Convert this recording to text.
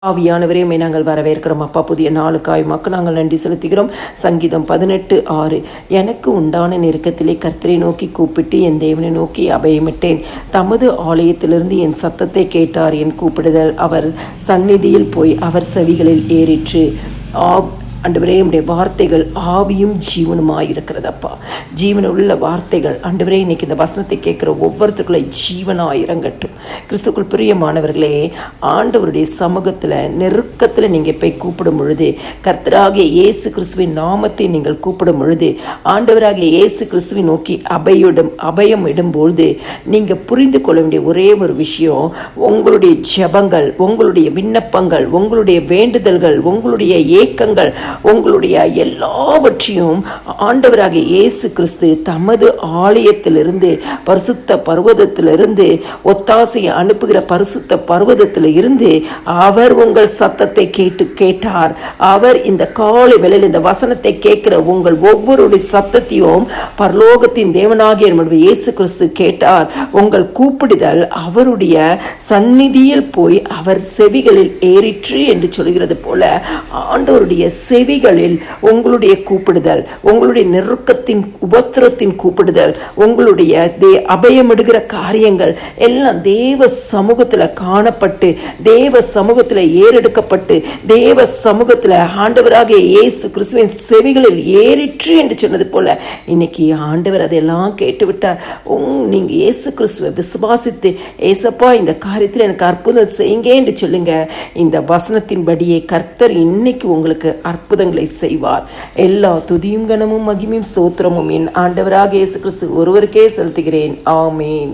ஆவியானவரே நாங்கள் வரவேற்கிறோம் அப்பா. புதிய நாளுக்காய் மக்கள் நாங்கள் நன்றி செலுத்துகிறோம். சங்கீதம் 18:6. எனக்கு உண்டான நெருக்கத்திலே கர்த்தரை நோக்கி கூப்பிட்டு என் தேவனை நோக்கி அபயமிட்டேன். தமது ஆலயத்திலிருந்து என் சத்தத்தை கேட்டார். என் கூப்பிடுதல் அவர் சந்நிதியில் போய் அவர் செவிகளில் ஏறிற்று. ஆண்டவரே, உடைய வார்த்தைகள் ஆவியும் ஜீவனுமாய் இருக்கிறதப்பா. ஜீவனுள்ள வார்த்தைகள் ஆண்டவரே, இன்னைக்கு இந்த வசனத்தை கேட்குற ஒவ்வொருத்தருக்குள்ள ஜீவனாய் இறங்கட்டும். கிறிஸ்துக்குள் பிரியமானவர்களே, ஆண்டவருடைய சமூகத்தில் நெருக்கத்தில் நீங்கள் போய் கூப்பிடும் பொழுது, கர்த்தராகிய இயேசு கிறிஸ்துவின் நாமத்தை நீங்கள் கூப்பிடும் பொழுது, ஆண்டவராகிய இயேசு கிறிஸ்துவை நோக்கி அபயம் இடும்பொழுது நீங்கள் புரிந்து கொள்ள வேண்டிய ஒரே ஒரு விஷயம், உங்களுடைய ஜெபங்கள், உங்களுடைய விண்ணப்பங்கள், உங்களுடைய வேண்டுதல்கள், உங்களுடைய ஏக்கங்கள், உங்களுடைய எல்லாவற்றையும் ஆண்டவராகிய இயேசு கிறிஸ்து தமது ஆலயத்திலிருந்து, பரிசுத்த பர்வதத்திலிருந்து, ஒத்தாசையை அனுப்புகிற பரிசுத்த பர்வதத்தில் இருந்து அவர் உங்கள் சத்தத்தை கேட்டார். அவர் இந்த காலை வேளையில் இந்த வசனத்தை கேட்கிற உங்கள் ஒவ்வொருடைய சத்தத்தையும் பரலோகத்தின் தேவனாகிய நம்முடைய இயேசு கிறிஸ்து கேட்டார். உங்கள் கூப்பிடுதல் அவருடைய சந்நிதியில் போய் அவர் செவிகளில் ஏறிற்று என்று சொல்கிறது போல, ஆண்டவருடைய செவிகளில் உங்களுடைய கூப்பிடுதல், உங்களுடைய நெருக்கத்தின் உபத்திரத்தின் கூப்பிடுதல், உங்களுடைய அபயமிடுகிற காரியங்கள் எல்லாம் தேவ சமூகத்தில் காணப்பட்டு, தேவ சமூகத்தில் ஏறெடுக்கப்பட்டு, தேவ சமூகத்தில் ஆண்டவராகிய இயேசு கிறிஸ்துவின் செவிகளில் ஏறிற்று என்று சொன்னது போல, இன்னைக்கு ஆண்டவர் அதெல்லாம் கேட்டுவிட்டார். நீங்க இயேசு கிறிஸ்துவை விசுவாசித்து, ஏசப்பா இந்த காரியத்தில் எனக்கு அற்புதம் செய்யுங்க என்று சொல்லுங்க. இந்த வசனத்தின்படியே கர்த்தர் இன்னைக்கு உங்களுக்கு அற்புதங்களை செய்வார். எல்லா துதியும் கனமும் மகிமையும் ஸ்தோத்திரமும் என் ஆண்டவராக இயேசு கிறிஸ்து ஒருவருக்கே செலுத்துகிறேன். ஆமேன்.